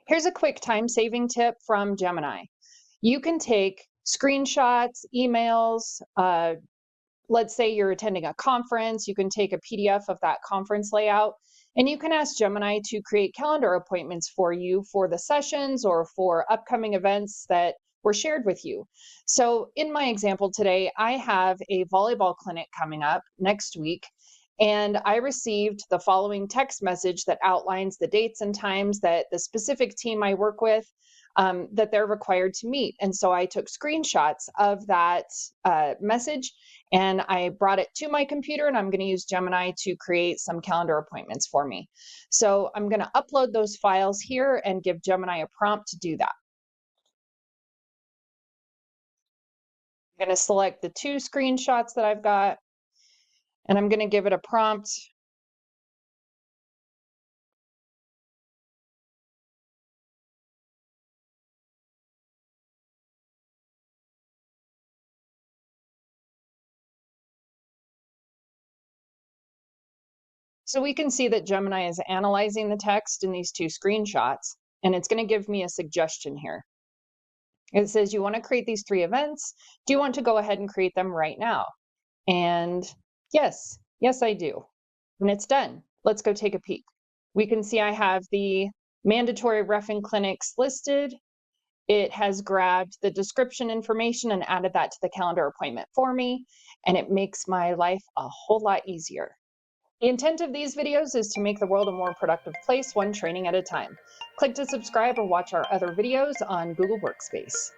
Here's a quick time-saving tip from Gemini. You can take screenshots, emails, let's say you're attending a conference, you can take a PDF of that conference layout, and you can ask Gemini to create calendar appointments for you for the sessions or for upcoming events that were shared with you. So in my example today, I have a volleyball clinic coming up next week, and I received the following text message that outlines the dates and times that the specific team I work with that they're required to meet. And so I took screenshots of that message and I brought it to my computer, and I'm going to use Gemini to create some calendar appointments for me. So I'm going to upload those files here and give Gemini a prompt to do that. I'm going to select the 2 screenshots that I've got, and I'm going to give it a prompt. So we can see that Gemini is analyzing the text in these 2 screenshots, and it's going to give me a suggestion here. It says, you want to create these 3 events. Do you want to go ahead and create them right now? And yes, I do. And it's done. Let's go take a peek. We can see I have the mandatory reffing clinics listed. It has grabbed the description information and added that to the calendar appointment for me, and it makes my life a whole lot easier. The intent of these videos is to make the world a more productive place, one training at a time. Click to subscribe or watch our other videos on Google Workspace.